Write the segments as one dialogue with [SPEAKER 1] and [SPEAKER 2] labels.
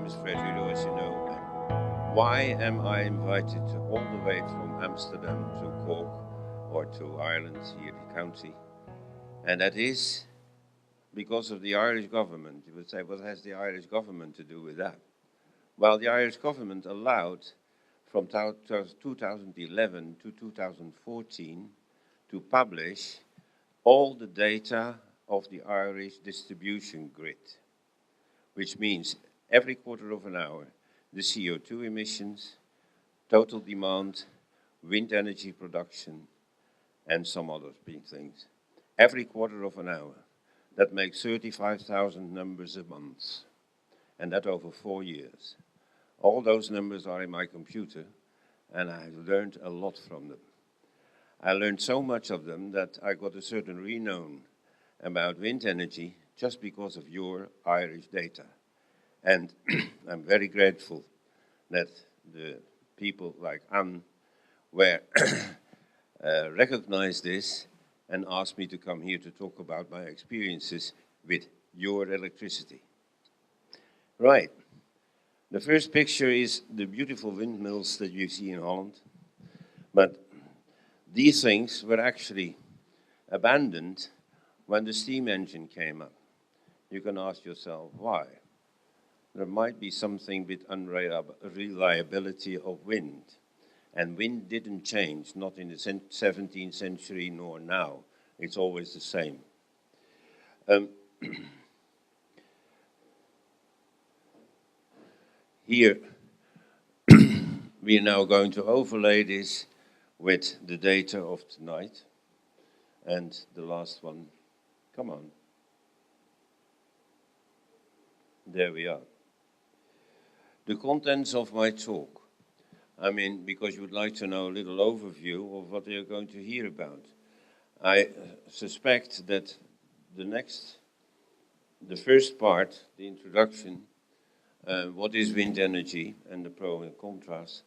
[SPEAKER 1] name is Fred Udo, as you know. And why am I invited all the way from Amsterdam to Cork or to Ireland, here the county? And that is because of the Irish government. You would say, what has the Irish government to do with that? Well, the Irish government allowed from 2011 to 2014 to publish all the data of the Irish distribution grid, which means every quarter of an hour, the CO2 emissions, total demand, wind energy production, and some other big things. Every quarter of an hour. That makes 35,000 numbers a month, and that over 4 years. All those numbers are in my computer, and I've learned a lot from them. I learned so much of them that I got a certain renown about wind energy just because of your Irish data. And I'm very grateful that the people like Anne were recognized this and asked me to come here to talk about my experiences with your electricity. Right. The first picture is the beautiful windmills that you see in Holland. But these things were actually abandoned when the steam engine came up. You can ask yourself, why? There might be something with unreliability of wind. And wind didn't change, not in the 17th century nor now. It's always the same. Here, we are now going to overlay this with the data of tonight. And the last one, come on. There we are. The contents of my talk. I mean, because you would like to know a little overview of what you're going to hear about. I suspect that the first part, the introduction, what is wind energy and the pro and contras,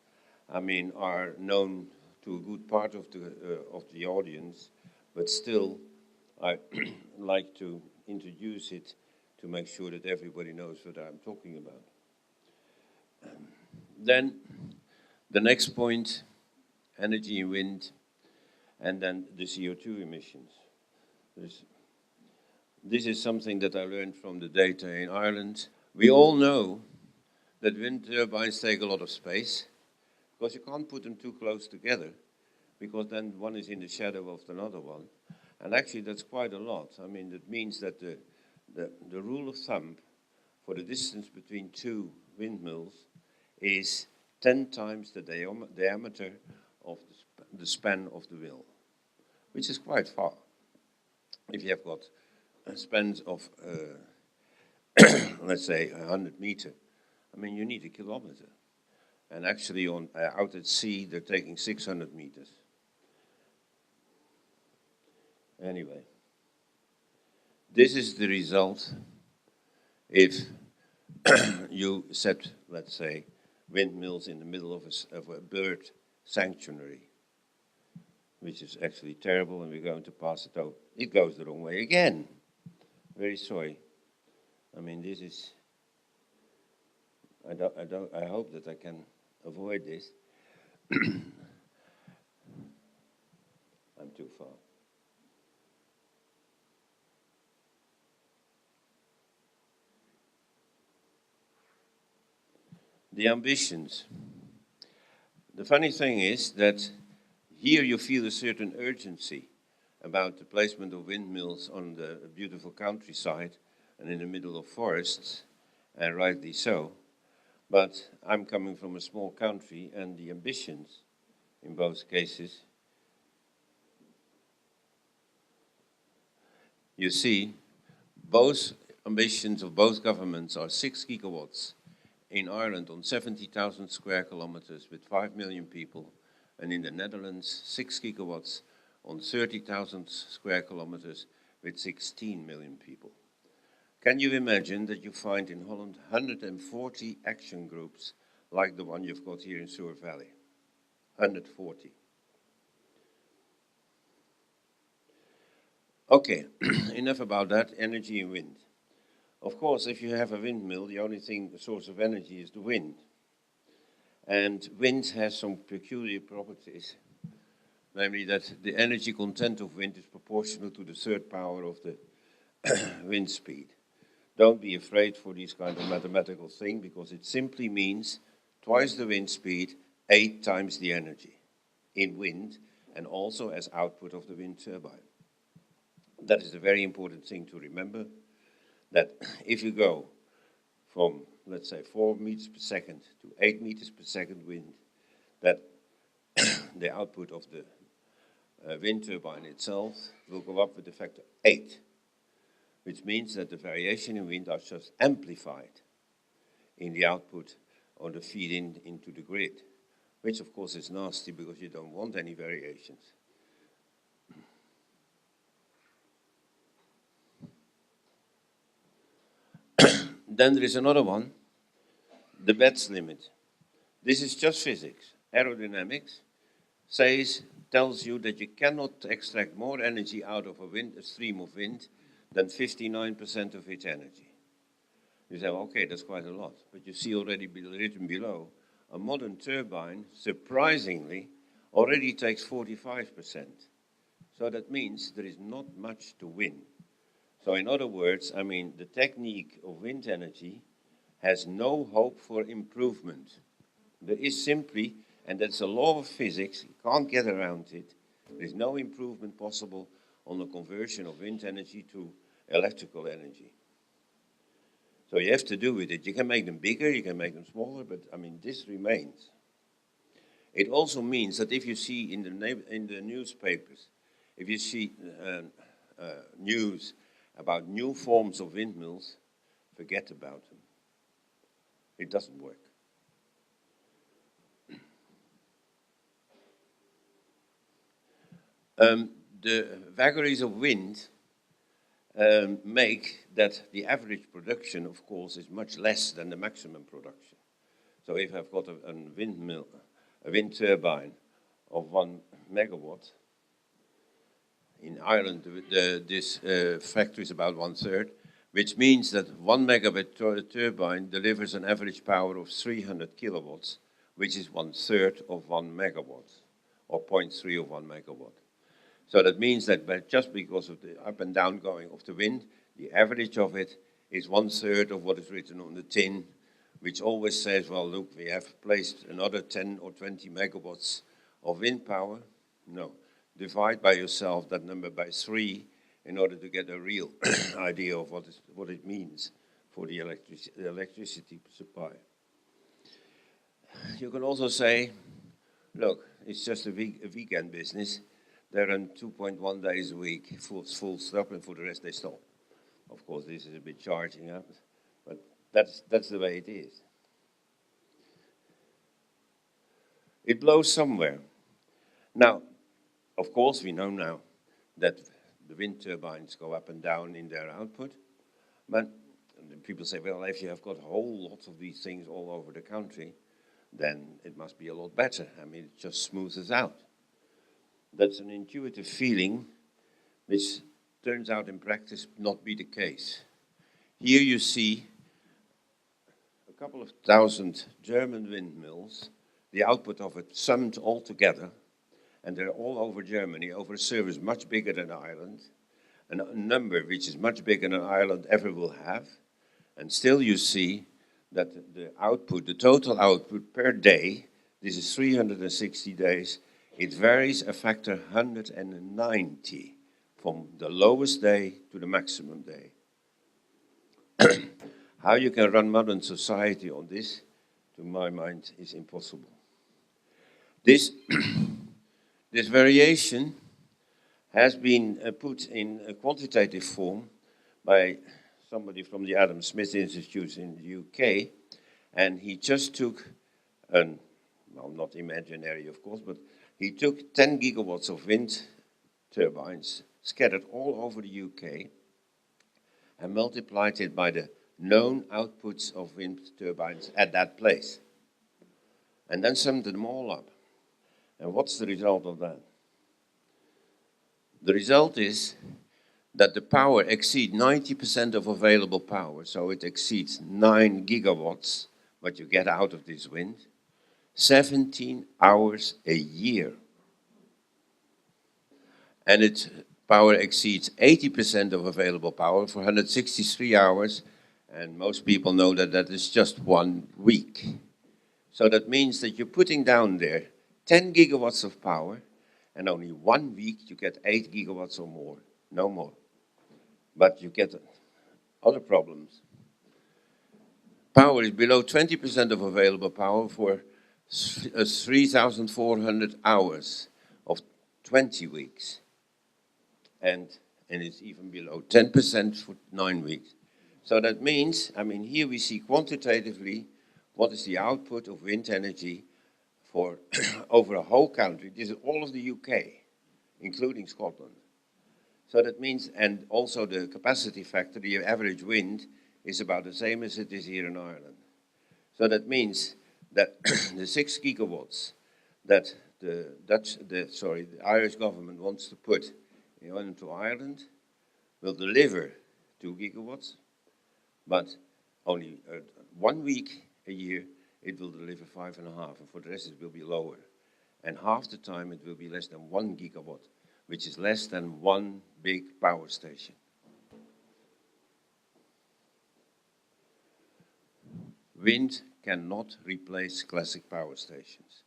[SPEAKER 1] I mean, are known to a good part of the audience, but still, I like to introduce it to make sure that everybody knows what I'm talking about. Then, the next point, energy and wind, and then the CO2 emissions. This is something that I learned from the data in Ireland. We all know that wind turbines take a lot of space, because you can't put them too close together, because then one is in the shadow of another one. And actually, that's quite a lot. I mean, that means that the rule of thumb for the distance between two windmills is 10 times the diameter of the span of the wheel, which is quite far. If you have got spans of, let's say, 100 meters, I mean, you need a kilometer. And actually, out at sea, they're taking 600 meters. Anyway, this is the result if you set, let's say, windmills in the middle of a bird sanctuary, which is actually terrible, and we're going to pass it over. It goes the wrong way again. Very sorry. I mean, this is. I hope that I can avoid this. I'm too far. The ambitions. The funny thing is that here you feel a certain urgency about the placement of windmills on the beautiful countryside and in the middle of forests, and rightly so. But I'm coming from a small country, and the ambitions in both cases, you see, both ambitions of both governments are 6 gigawatts in Ireland on 70,000 square kilometers with 5 million people, and in the Netherlands, 6 gigawatts on 30,000 square kilometers with 16 million people. Can you imagine that you find in Holland 140 action groups like the one you've got here in Suir Valley? 140. Okay, enough about that, energy and wind. Of course, if you have a windmill, the only source of energy is the wind. And wind has some peculiar properties, namely that the energy content of wind is proportional to the third power of the wind speed. Don't be afraid for these kind of mathematical thing, because it simply means twice the wind speed, 8 times the energy in wind, and also as output of the wind turbine. That is a very important thing to remember, that if you go from, let's say, 4 meters per second to 8 meters per second wind, that the output of the wind turbine itself will go up with a factor 8, which means that the variation in wind are just amplified in the output or the feed into the grid, which of course is nasty because you don't want any variations. Then there is another one, the Betz limit. This is just physics. Aerodynamics tells you that you cannot extract more energy out of a stream of wind than 59% of its energy. You say, well, okay, that's quite a lot. But you see already written below, a modern turbine, surprisingly, already takes 45%. So that means there is not much to win. So in other words, I mean, the technique of wind energy has no hope for improvement. There is simply, and that's a law of physics, you can't get around it, there is no improvement possible on the conversion of wind energy to electrical energy. So you have to do with it. You can make them bigger, you can make them smaller, but I mean, this remains. It also means that if you see in the newspapers, if you see news about new forms of windmills, forget about them. It doesn't work. The vagaries of wind make that the average production, of course, is much less than the maximum production. So if I've got a windmill, a wind turbine of 1 megawatt, in Ireland this factor is about 1/3, which means that 1 megawatt turbine delivers an average power of 300 kilowatts, which is 1/3 of 1 megawatt, or 0.3 of 1 megawatt. So that means that just because of the up and down going of the wind, the average of it is 1/3 of what is written on the tin, which always says, well, look, we have placed another 10 or 20 megawatts of wind power. No, divide by yourself that number by 3 in order to get a real idea of what it means for the electricity supply. You can also say, look, it's just a weekend business. They run 2.1 days a week, full stop, and for the rest they stop. Of course, this is a bit charging up, but that's the way it is. It blows somewhere. Now, of course, we know now that the wind turbines go up and down in their output, but people say, well, if you have got a whole lot of these things all over the country, then it must be a lot better. I mean, it just smooths out. That's an intuitive feeling, which turns out in practice not be the case. Here you see a couple of thousand German windmills, the output of it summed all together, and they're all over Germany, over a surface much bigger than Ireland, and a number which is much bigger than Ireland ever will have, and still you see that the output, the total output per day, this is 360 days, it varies a factor 190 from the lowest day to the maximum day. How you can run modern society on this, to my mind, is impossible. This variation has been put in a quantitative form by somebody from the Adam Smith Institute in the UK, and he just took, well, not imaginary, of course, but he took 10 gigawatts of wind turbines scattered all over the UK and multiplied it by the known outputs of wind turbines at that place. And then summed them all up. And what's the result of that? The result is that the power exceeds 90% of available power, so it exceeds 9 gigawatts, what you get out of this wind, 17 hours a year. And its power exceeds 80% of available power for 163 hours, and most people know that that is just 1 week. So that means that you're putting down there 10 gigawatts of power, and only 1 week you get 8 gigawatts or more, no more. But you get other problems. Power is below 20% of available power for 3,400 hours of 20 weeks. And it's even below 10% for 9 weeks. So that means, I mean, here we see quantitatively what is the output of wind energy for over a whole country. This is all of the UK, including Scotland. So that means, and also the capacity factor, the average wind, is about the same as it is here in Ireland. So that means that the 6 gigawatts that the Irish government wants to put into Ireland will deliver 2 gigawatts, but only 1 week a year it will deliver 5.5, and for the rest it will be lower. And half the time it will be less than 1 gigawatt, which is less than 1 big power station. Wind cannot replace classic power stations.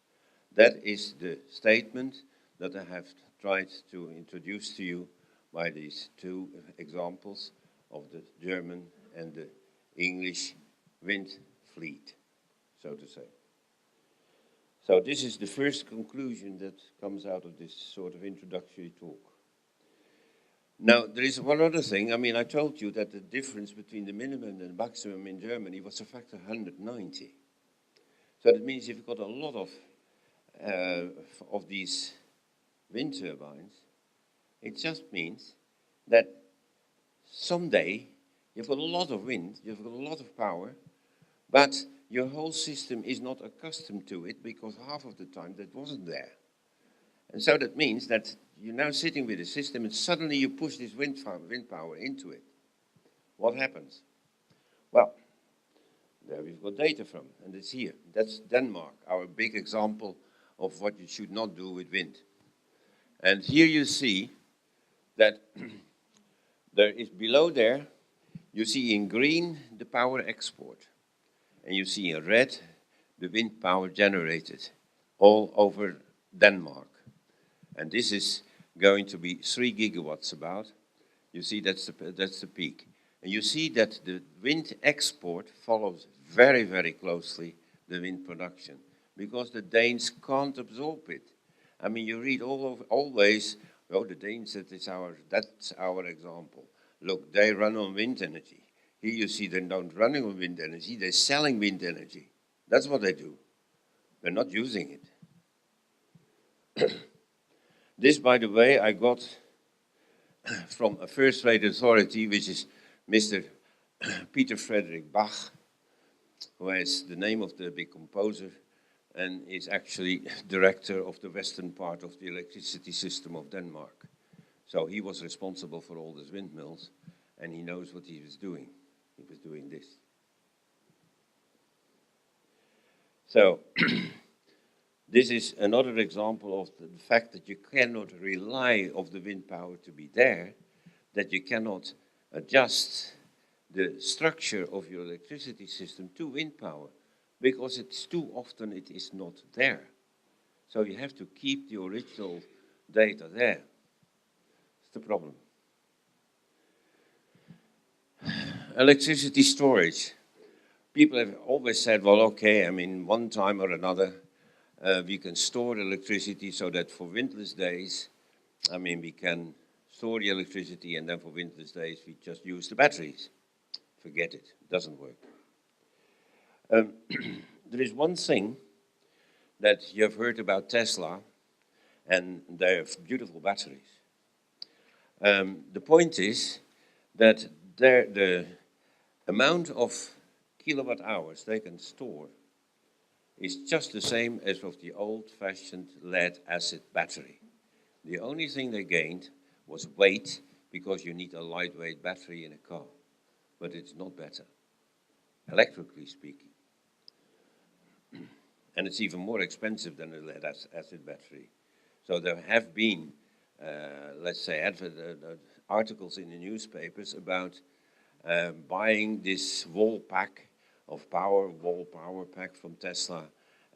[SPEAKER 1] That is the statement that I have tried to introduce to you by these 2 examples of the German and the English wind fleet, so to say. So this is the first conclusion that comes out of this sort of introductory talk. Now, there is one other thing. I mean, I told you that the difference between the minimum and the maximum in Germany was a factor 190. So that means you've got a lot of these wind turbines. It just means that someday you've got a lot of wind, you've got a lot of power, but your whole system is not accustomed to it because half of the time that wasn't there. And so that means that you're now sitting with a system and suddenly you push this wind power into it. What happens? Well, there we've got data from, and it's here. That's Denmark, our big example of what you should not do with wind. And here you see that there is below there, you see in green the power export. And you see in red the wind power generated all over Denmark. And this is going to be 3 gigawatts about. You see that's the peak. And you see that the wind export follows very, very closely the wind production because the Danes can't absorb it. I mean, you read always, oh, the Danes, that's our example. Look, they run on wind energy. Here you see they're not running on wind energy, they're selling wind energy. That's what they do. They're not using it. This, by the way, I got from a first-rate authority, which is Mr. Peter Frederick Bach, who has the name of the big composer and is actually director of the western part of the electricity system of Denmark. So he was responsible for all these windmills, and he knows what he was doing. He was doing this. So this is another example of the fact that you cannot rely on the wind power to be there, that you cannot adjust the structure of your electricity system to wind power, because it's too often it is not there. So you have to keep the original data there. That's the problem. Electricity storage. People have always said, well, okay, I mean, one time or another, we can store electricity so that for windless days, I mean, we can store the electricity and then for windless days, we just use the batteries. Forget it, it doesn't work. There is one thing that you have heard about Tesla, and they have beautiful batteries. The point is that the amount of kilowatt hours they can store is just the same as of the old-fashioned lead-acid battery. The only thing they gained was weight because you need a lightweight battery in a car. But it's not better, electrically speaking. And it's even more expensive than a lead acid battery. So there have been, let's say, articles in the newspapers about buying this wall power pack from Tesla,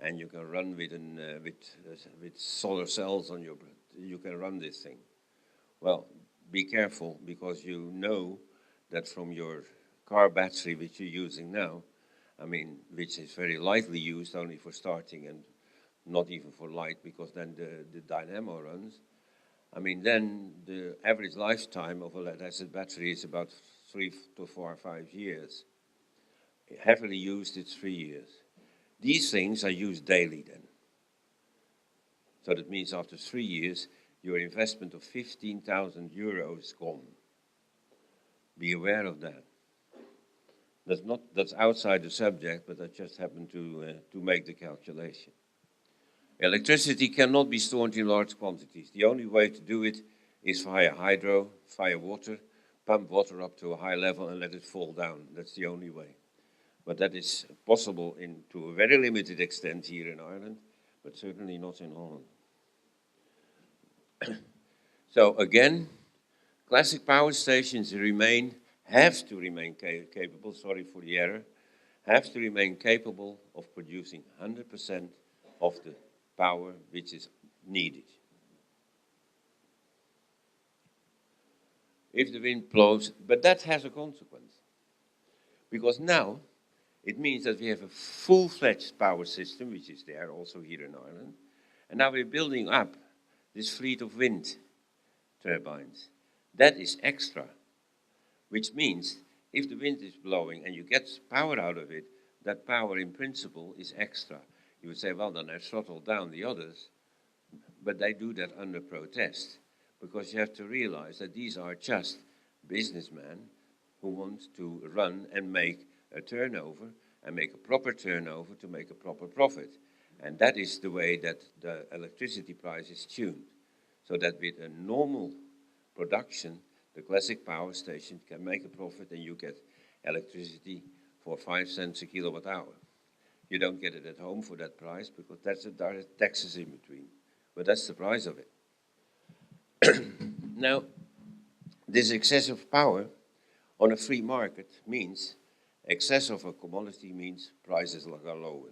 [SPEAKER 1] and you can run with solar cells on your, you can run this thing. Well, be careful, because you know that from your car battery which you're using now, I mean, which is very lightly used only for starting and not even for light, because then the dynamo runs. I mean, then the average lifetime of a lead acid battery is about 3 to 4 or 5 years. Heavily used, it's 3 years. These things are used daily then. So that means after 3 years, your investment of 15,000 euros is gone. Be aware of that. That's outside the subject, but I just happened to make the calculation. Electricity cannot be stored in large quantities. The only way to do it is via hydro, via water, pump water up to a high level and let it fall down. That's the only way. But that is possible to a very limited extent here in Ireland, but certainly not in Holland. So again, classic power stations have to remain capable, sorry for the error, have to remain capable of producing 100% of the power which is needed. If the wind blows, but that has a consequence. Because now, it means that we have a full-fledged power system, which is there also here in Ireland, and now we're building up this fleet of wind turbines. That is extra, which means if the wind is blowing and you get power out of it, that power in principle is extra. You would say, well, then I throttle down the others, but they do that under protest, because you have to realize that these are just businessmen who want to run and make a turnover, and make a proper turnover to make a proper profit. And that is the way that the electricity price is tuned, so that with a normal production, the classic power station can make a profit and you get electricity for 5 cents a kilowatt hour. You don't get it at home for that price, because that's the direct taxes in between. But that's the price of it. Now, this excessive power on a free market means excess of a commodity means prices go lower.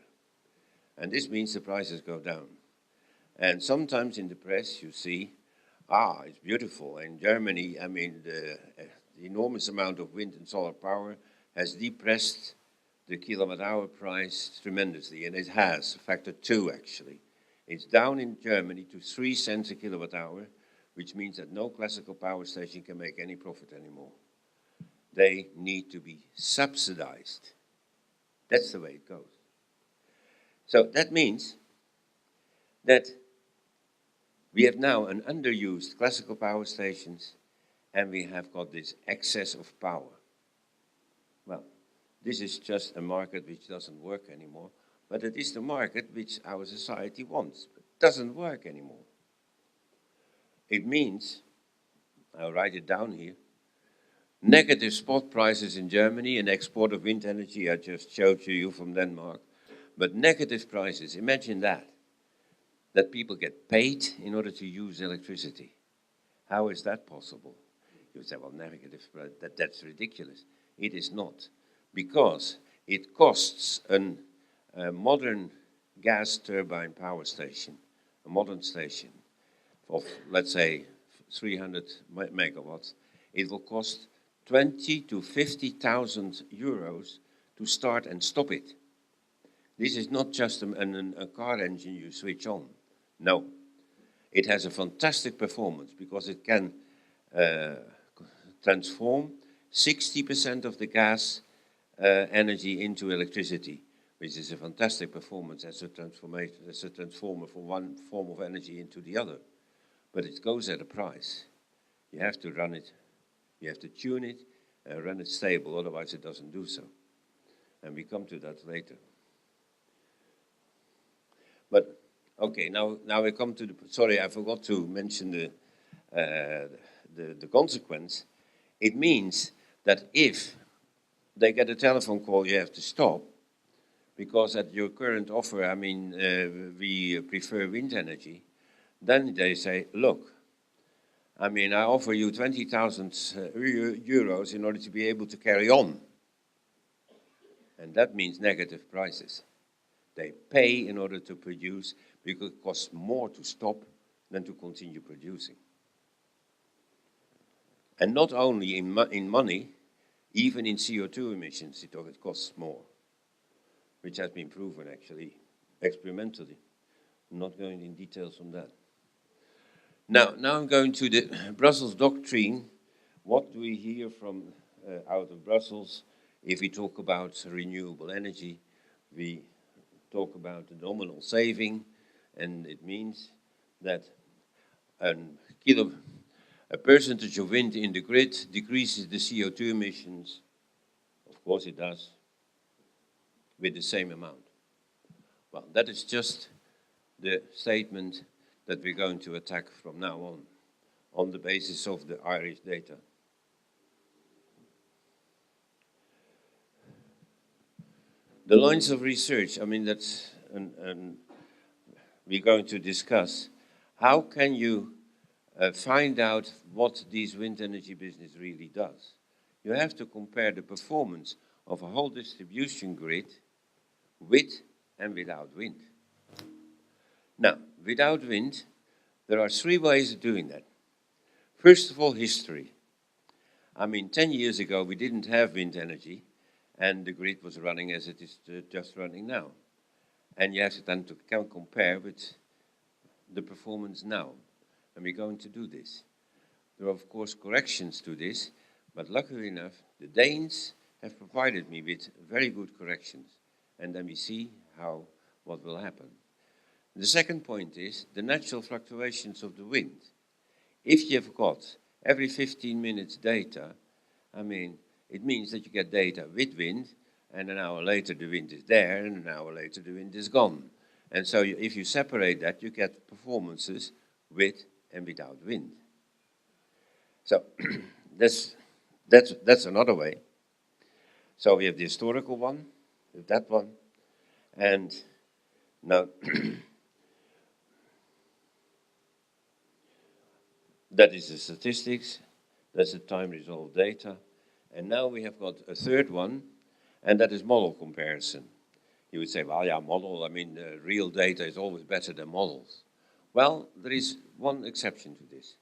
[SPEAKER 1] And this means the prices go down. And sometimes in the press you see, it's beautiful. In Germany, I mean, the enormous amount of wind and solar power has depressed the kilowatt hour price tremendously. And it has, factor 2 actually. It's down in Germany to 3 cents a kilowatt hour, which means that no classical power station can make any profit anymore. They need to be subsidized. That's the way it goes. So that means that we have now an underused classical power stations, and we have got this excess of power. Well, this is just a market which doesn't work anymore, but it is the market which our society wants, but doesn't work anymore. It means, I'll write it down here, negative spot prices in Germany, and export of wind energy I just showed to you from Denmark. But negative prices, imagine that people get paid in order to use electricity. How is that possible? You say, well, negative, that's ridiculous. It is not, because it costs a modern gas turbine power station, a modern station of, let's say, 300 megawatts. It will cost 20 to 50,000 euros to start and stop it. This is not just a car engine you switch on. No. It has a fantastic performance, because it can transform 60% of the gas energy into electricity, which is a fantastic performance as a transformer from one form of energy into the other. But it goes at a price. You have to run it. You have to tune it and run it stable, otherwise it doesn't do so. And we come to that later. But, okay, now we come to the, sorry, I forgot to mention the consequence, it means that if they get a telephone call, you have to stop, because at your current offer, I mean, we prefer wind energy, then they say, look, I mean, I offer you 20,000 euros in order to be able to carry on. And that means negative prices. They pay in order to produce because it costs more to stop than to continue producing. And not only in money, even in CO2 emissions, it costs more, which has been proven actually experimentally. I'm not going in details on that. Now I'm going to the Brussels doctrine. What do we hear from out of Brussels? If we talk about renewable energy, we talk about the nominal saving, and it means that a percentage of wind in the grid decreases the CO2 emissions. Of course it does, with the same amount. Well, that is just the statement that we're going to attack from now on the basis of the Irish data. The lines of research, I mean, that's, and we're going to discuss, how can you find out what this wind energy business really does? You have to compare the performance of a whole distribution grid with and without wind. Now, without wind, there are 3 ways of doing that. First of all, history. I mean, 10 years ago, we didn't have wind energy, and the grid was running as it is just running now. And you have to then compare with the performance now. And we're going to do this. There are, of course, corrections to this, but luckily enough, the Danes have provided me with very good corrections. And then we see what will happen. The second point is the natural fluctuations of the wind. If you've got every 15 minutes data, I mean, it means that you get data with wind, and an hour later the wind is there, and an hour later the wind is gone. And so if you separate that, you get performances with and without wind. So that's another way. So we have the historical one, with that one, and now that is the statistics, that's the time-resolved data. And now we have got a third one, and that is model comparison. You would say, well, yeah, model, I mean, real data is always better than models. Well, there is one exception to this.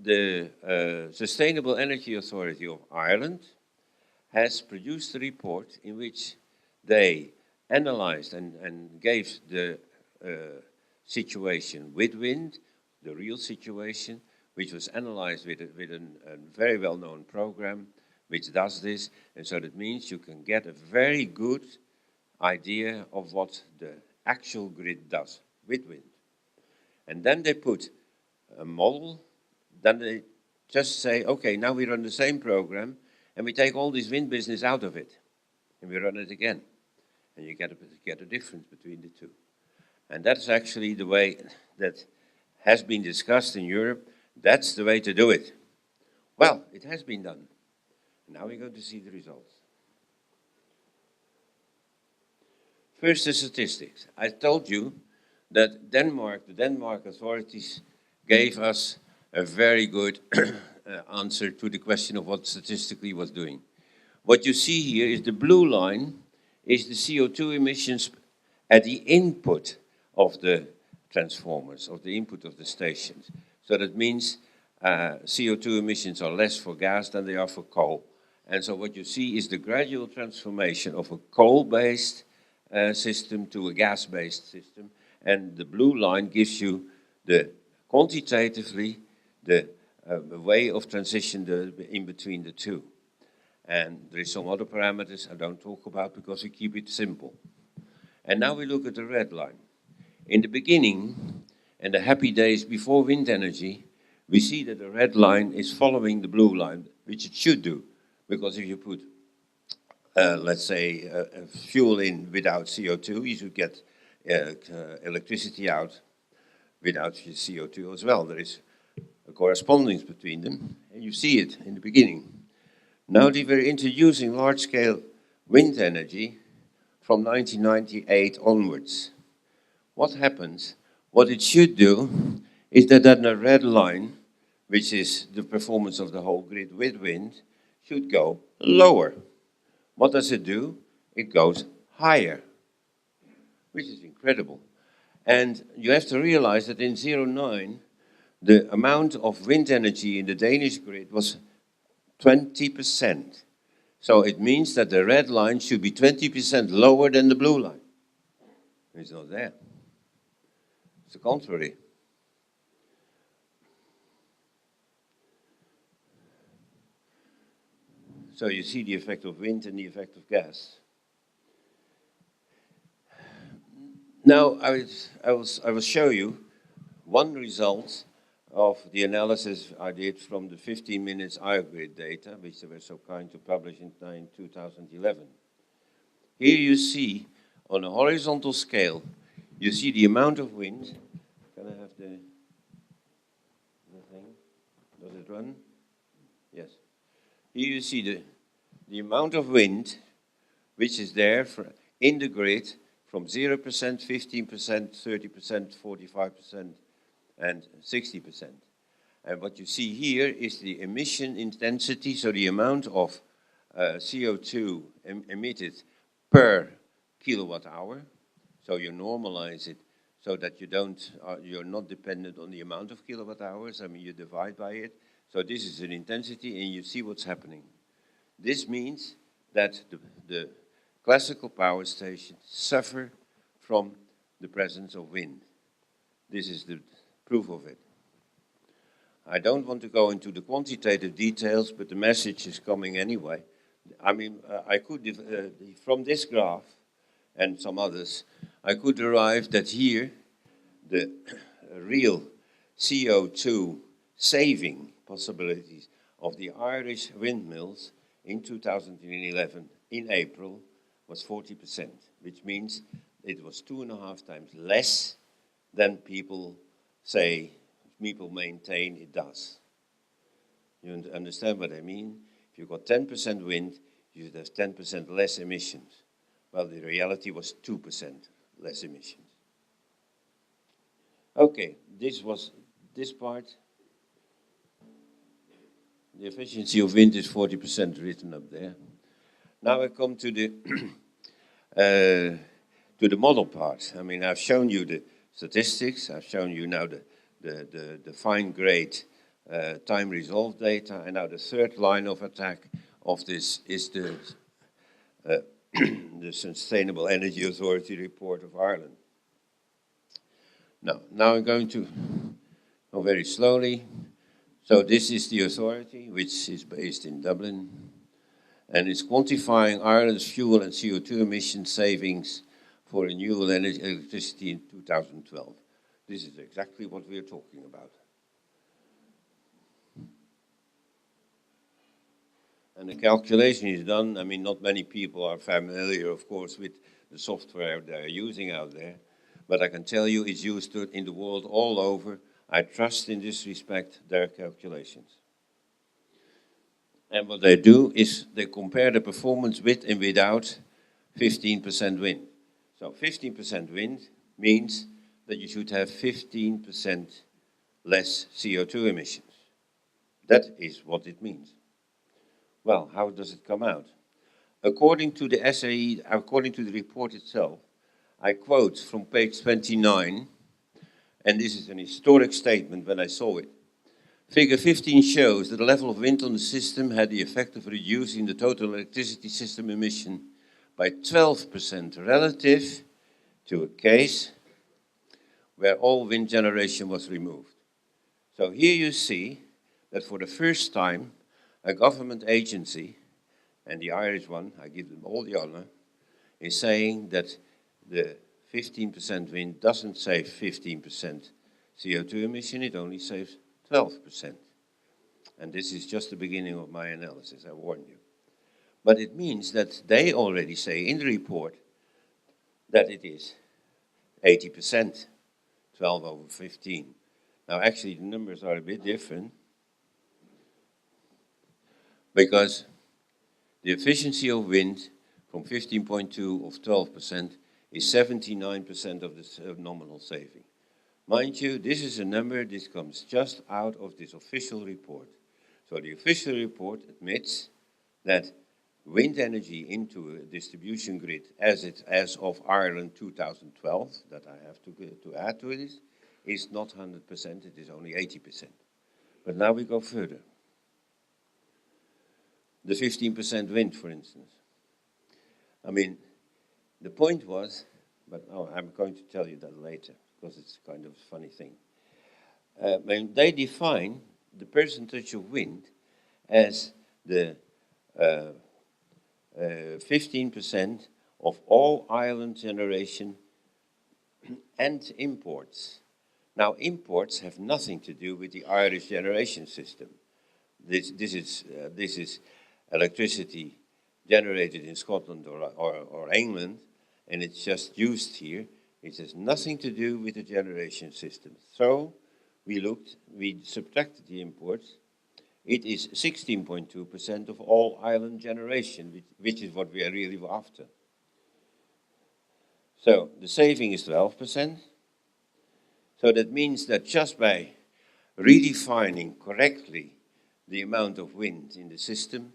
[SPEAKER 1] The Sustainable Energy Authority of Ireland has produced a report in which they analyzed and gave the situation with wind, the real situation, which was analyzed with a very well-known program which does this. And so that means you can get a very good idea of what the actual grid does with wind. And then they put a model, then they just say, okay, now we run the same program, and we take all this wind business out of it, and we run it again. And you get a difference between the two. And that's actually the way that has been discussed in Europe. That's the way to do it. Well, it has been done. Now we're going to see the results. First, the statistics. I told you that the Denmark authorities gave us a very good answer to the question of what statistically was doing. What you see here is the blue line is the CO2 emissions at the input of the transformers, of the input of the stations. So that means CO2 emissions are less for gas than they are for coal. And so what you see is the gradual transformation of a coal-based system to a gas-based system. And the blue line gives you the quantitatively the way of transition in between the two. And there is some other parameters I don't talk about because we keep it simple. And now we look at the red line. In the beginning, and the happy days before wind energy, we see that the red line is following the blue line, which it should do. Because if you put, let's say, fuel in without CO2, you should get electricity out without CO2 as well. There is a correspondence between them, and you see it in the beginning. Now they were introducing large-scale wind energy from 1998 onwards. What happens? What it should do is that the red line, which is the performance of the whole grid with wind, should go lower. What does it do? It goes higher, which is incredible. And you have to realize that in 09, the amount of wind energy in the Danish grid was 20%. So it means that the red line should be 20% lower than the blue line. It's not there. It's the contrary. So you see the effect of wind and the effect of gas. Now I will show you one result of the analysis I did from the 15 minutes EirGrid data, which they were so kind to publish in 2011. Here you see, on a horizontal scale, you see the amount of wind. Can I have the thing? Does it run? Yes. Here you see the amount of wind which is there in the grid from 0%, 15%, 30%, 45%, and 60%. And what you see here is the emission intensity, so the amount of CO2 emitted per kilowatt hour. So you normalize it so that you're not dependent on the amount of kilowatt hours. I mean, you divide by it. So this is an intensity, and you see what's happening. This means that the classical power stations suffer from the presence of wind. This is the proof of it. I don't want to go into the quantitative details, but the message is coming anyway. I mean, I could, from this graph and some others, I could derive that here the real CO2 saving possibilities of the Irish windmills in 2011, in April, was 40%, which means it was 2.5 times less than people maintain it does. You understand what I mean? If you've got 10% wind, you should have 10% less emissions. Well, the reality was 2% less emissions. Okay, this was this part. The efficiency of wind is 40% written up there. Now I come to the model part. I mean, I've shown you the statistics. I've shown you now the fine grade time resolved data, and now the third line of attack of this is the Sustainable Energy Authority report of Ireland. Now I'm going to go very slowly. So this is the authority, which is based in Dublin, and it's quantifying Ireland's fuel and CO2 emission savings for renewable electricity in 2012. This is exactly what we are talking about. And the calculation is done. I mean, not many people are familiar, of course, with the software they're using out there, but I can tell you it's used in the world all over. I trust in this respect their calculations. And what they do is they compare the performance with and without 15% wind. So 15% wind means that you should have 15% less CO2 emissions. That is what it means. Well, how does it come out? According to the SAE, according to the report itself, I quote from page 29, and this is an historic statement when I saw it. Figure 15 shows that the level of wind on the system had the effect of reducing the total electricity system emission by 12% relative to a case where all wind generation was removed. So here you see that for the first time, a government agency, and the Irish one, I give them all the honor, is saying that the 15% wind doesn't save 15% CO2 emission, it only saves 12%. And this is just the beginning of my analysis, I warn you. But it means that they already say in the report that it is 80%, 12 over 15. Now, actually, the numbers are a bit different because the efficiency of wind from 15.2 of 12% is 79% of the nominal saving. Mind you, this is a number, this comes just out of this official report. So the official report admits that wind energy into a distribution grid as of Ireland 2012, that I have to add to this, is not 100%, it is only 80%. But now we go further. The 15% wind, for instance. I mean, the point was, but no, I'm going to tell you that later, because it's kind of a funny thing. When they define the percentage of wind as the 15% of all island generation and imports. Now, imports have nothing to do with the Irish generation system. This is electricity generated in Scotland or England, and it's just used here. It has nothing to do with the generation system. So we subtracted the imports. It is 16.2% of all island generation, which is what we are really after. So the saving is 12%. So that means that just by redefining correctly the amount of wind in the system,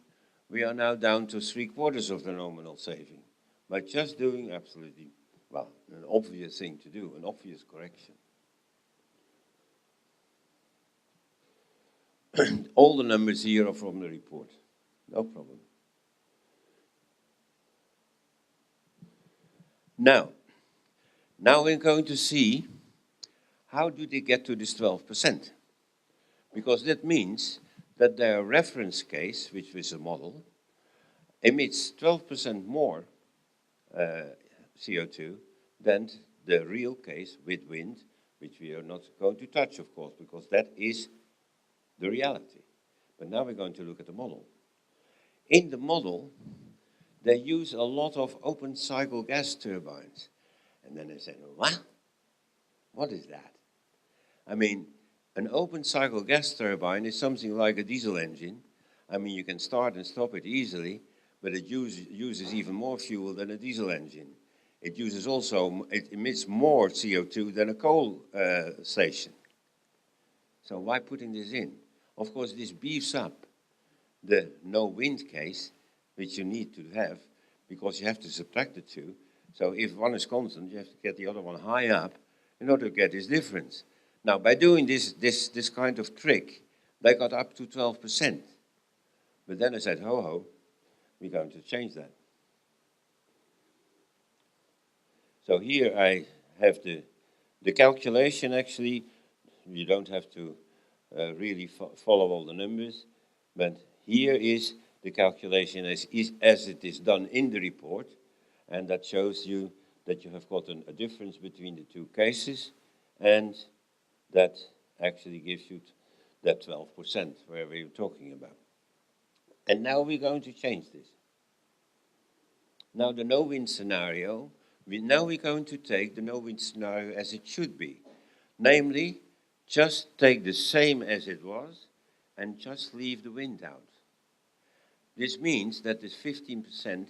[SPEAKER 1] we are now down to 3/4 of the nominal saving by just doing absolutely, well, an obvious thing to do, an obvious correction. All the numbers here are from the report. No problem. Now we're going to see how do they get to this 12%? Because that means that their reference case, which was a model, emits 12% more CO2 than the real case with wind, which we are not going to touch, of course, because that is the reality. But now we're going to look at the model. In the model, they use a lot of open cycle gas turbines. And then they say, what? What is that? I mean, an open cycle gas turbine is something like a diesel engine. I mean, you can start and stop it easily, but it uses even more fuel than a diesel engine. It emits more CO2 than a coal station. So why putting this in? Of course, this beefs up the no wind case, which you need to have, because you have to subtract the two. So if one is constant, you have to get the other one high up in order to get this difference. Now, by doing this kind of trick, they got up to 12%. But then I said, ho, we're going to change that. So here I have the calculation, actually. You don't have to really follow all the numbers, but here is the calculation as it is done in the report, and that shows you that you have gotten a difference between the two cases, and that actually gives you that 12% where we were talking about. And now we're going to change this. Now the no-wind scenario, we're going to take the no-wind scenario as it should be. Namely, just take the same as it was and just leave the wind out. This means that this 15%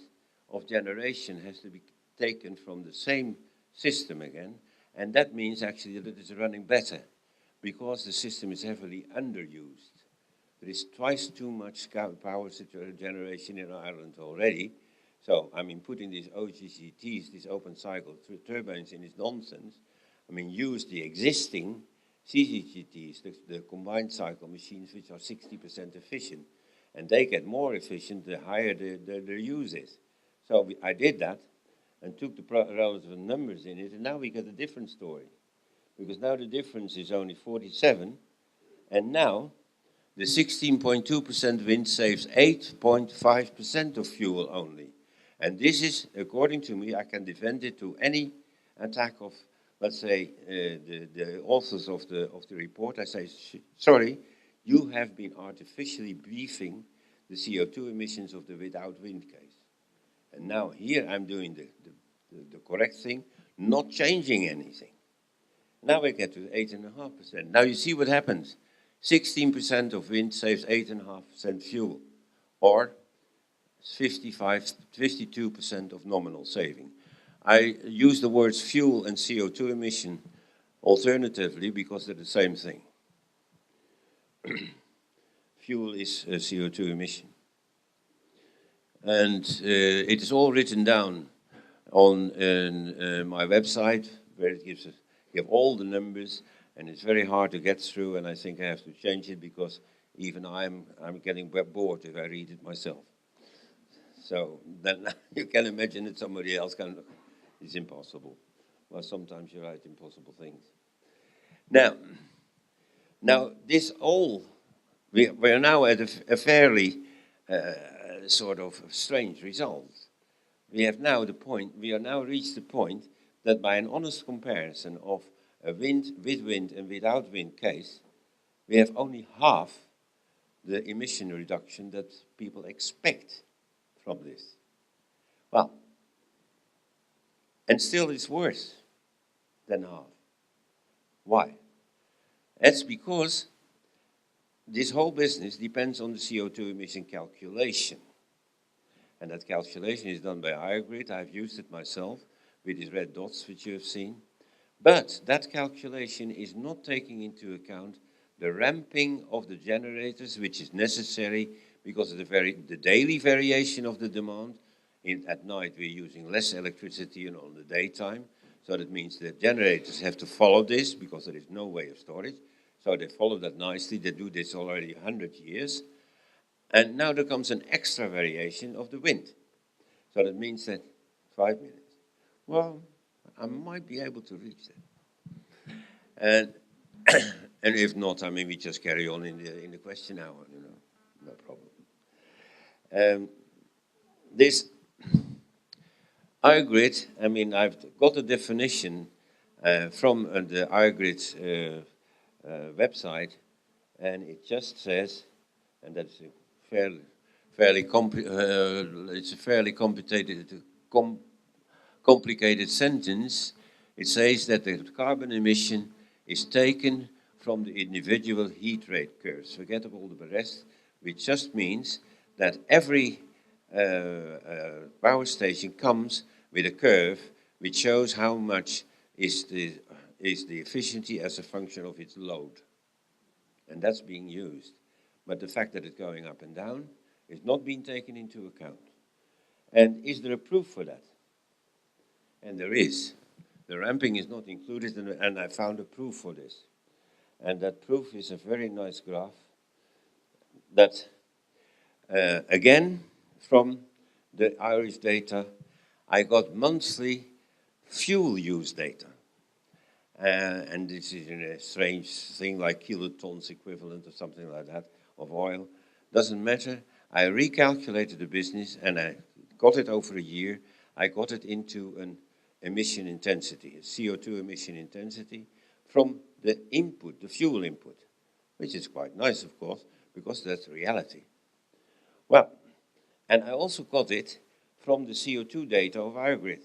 [SPEAKER 1] of generation has to be taken from the same system again, and that means actually that it is running better because the system is heavily underused. There is twice too much power generation in Ireland already. So, I mean, putting these OGCTs, these open cycle turbines in is nonsense. I mean, use the existing CCGTs, the combined cycle machines, which are 60% efficient. And they get more efficient the higher their use is. So I did that and took the relative numbers in it, and now we get a different story. Because now the difference is only 47, and now the 16.2% wind saves 8.5% of fuel only. And this is, according to me, I can defend it to any attack of, let's say, the authors of the report. I say, sorry, you have been artificially beefing the CO2 emissions of the without wind case. And now here I'm doing the correct thing, not changing anything. Now we get to 8.5%. Now you see what happens. 16% of wind saves 8.5% fuel, or 52% of nominal saving. I use the words fuel and CO2 emission alternatively because they're the same thing. Fuel is CO2 emission. And it is all written down on my website, where it gives us, you have all the numbers, and it's very hard to get through, and I think I have to change it because even I'm getting bored if I read it myself. So then you can imagine that somebody else can, it's impossible. Well, sometimes you write impossible things. Now this all, we are now at a fairly sort of strange result. We have now reached the point that by an honest comparison of a wind with wind and without wind case, we have only half the emission reduction that people expect from this. Well, and still it's worse than half. Why? That's because this whole business depends on the CO2 emission calculation. And that calculation is done by EirGrid. I've used it myself with these red dots which you have seen. But that calculation is not taking into account the ramping of the generators, which is necessary because of the daily variation of the demand. At night we're using less electricity than on the daytime. So that means the generators have to follow this because there is no way of storage. So they follow that nicely. They do this already 100 years. And now there comes an extra variation of the wind. So that means that 5 minutes. Well, I might be able to reach that. And and if not, I mean, we just carry on in the question hour, you know, no problem. This EirGrid, I mean, I've got a definition from the EirGrid website, and it just says, and that's a fairly complicated sentence. It says that the carbon emission is taken from the individual heat rate curves. Forget all the rest, which just means that every power station comes with a curve which shows how much is the efficiency as a function of its load. And that's being used. But the fact that it's going up and down is not being taken into account. And is there a proof for that? And there is. The ramping is not included, and I found a proof for this. And that proof is a very nice graph that, again, from the Irish data, I got monthly fuel use data. And this is a strange thing like kilotons equivalent or something like that of oil. Doesn't matter. I recalculated the business and I got it over a year. I got it into an emission intensity, a CO2 emission intensity from the input, the fuel input, which is quite nice, of course, because that's reality. Well, and I also got it from the CO2 data of EirGrid.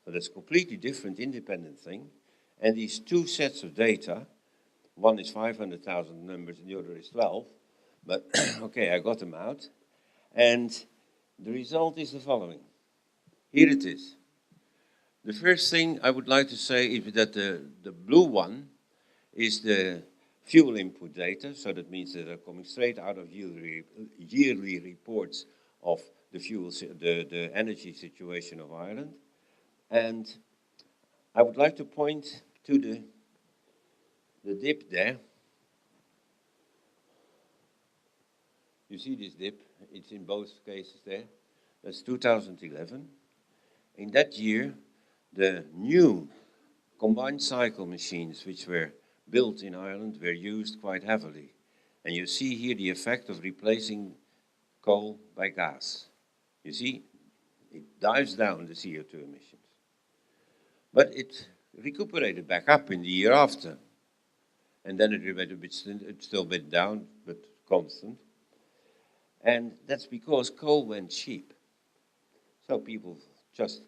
[SPEAKER 1] So that's a completely different independent thing. And these two sets of data, one is 500,000 numbers and the other is 12, but okay, I got them out. And the result is the following. Here it is. The first thing I would like to say is that the blue one is the fuel input data, so that means that they're coming straight out of yearly reports of the energy situation of Ireland. And I would like to point to the dip there. You see this dip? It's in both cases there. That's 2011. In that year, the new combined cycle machines which were built in Ireland were used quite heavily. And you see here the effect of replacing coal by gas. You see, it dives down the CO2 emissions. But it recuperated back up in the year after. And then it went a bit, it's still a bit down, but constant. And that's because coal went cheap. So people just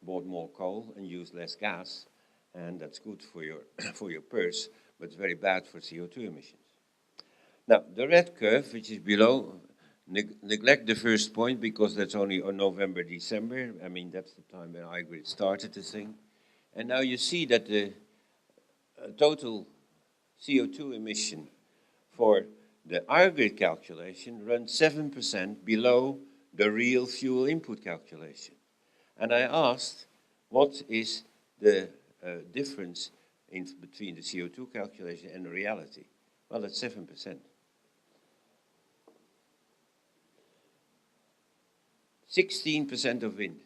[SPEAKER 1] bought more coal and used less gas. and that's good for your, for your purse, but it's very bad for CO2 emissions. Now, the red curve, which is below, neglect the first point because that's only on November, December. I mean, that's the time when EirGrid started the thing. And now you see that the total CO2 emission for the EirGrid calculation runs 7% below the real fuel input calculation. And I asked, what is the difference between the CO2 calculation and the reality? Well, it's 7%. 16% of wind.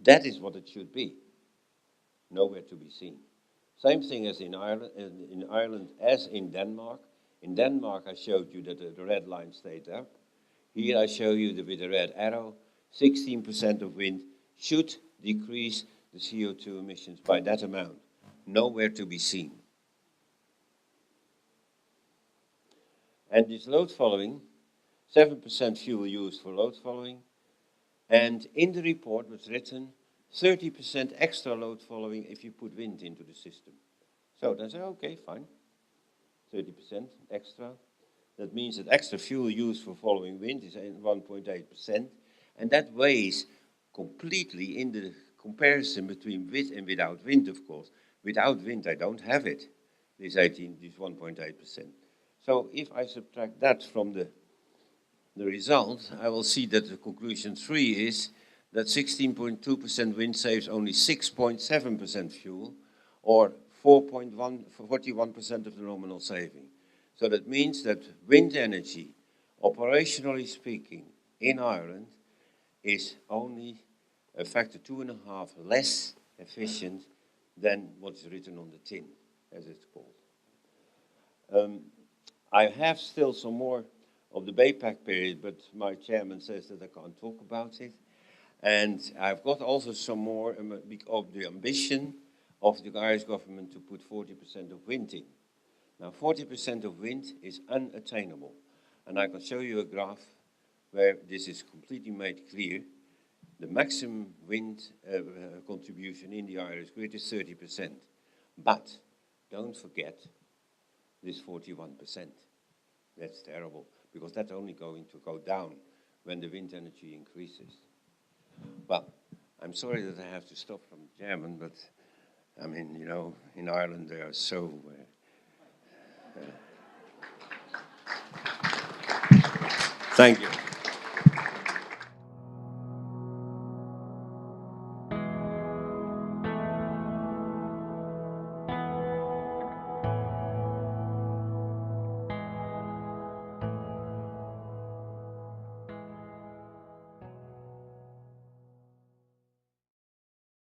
[SPEAKER 1] That is what it should be. Nowhere to be seen. Same thing as in Ireland as in Denmark. In Denmark, I showed you that the red line stayed up. Here I show you with the red arrow, 16% of wind should decrease the CO2 emissions by that amount. Nowhere to be seen. And this load following, 7% fuel used for load following. And in the report was written 30% extra load following if you put wind into the system. So they say, okay, fine, 30% extra. That means that extra fuel used for following wind is 1.8%, and that weighs completely in the comparison between with and without wind, of course. Without wind, I don't have it, this 1.8%. So if I subtract that from the result, I will see that the conclusion 3 is that 16.2% wind saves only 6.7% fuel, or 41% of the nominal saving. So that means that wind energy, operationally speaking, in Ireland, is only a factor 2.5 less efficient than what's written on the tin, as it's called. I have still some more of the BAPAC period, but my chairman says that I can't talk about it. And I've got also some more of the ambition of the Irish government to put 40% of wind in. Now, 40% of wind is unattainable. And I can show you a graph where this is completely made clear. The maximum wind contribution in the Irish grid is 30%. But don't forget this 41%. That's terrible, because that's only going to go down when the wind energy increases. Well, I'm sorry that I have to stop from German, but I mean, you know, in Ireland they are so... Thank you.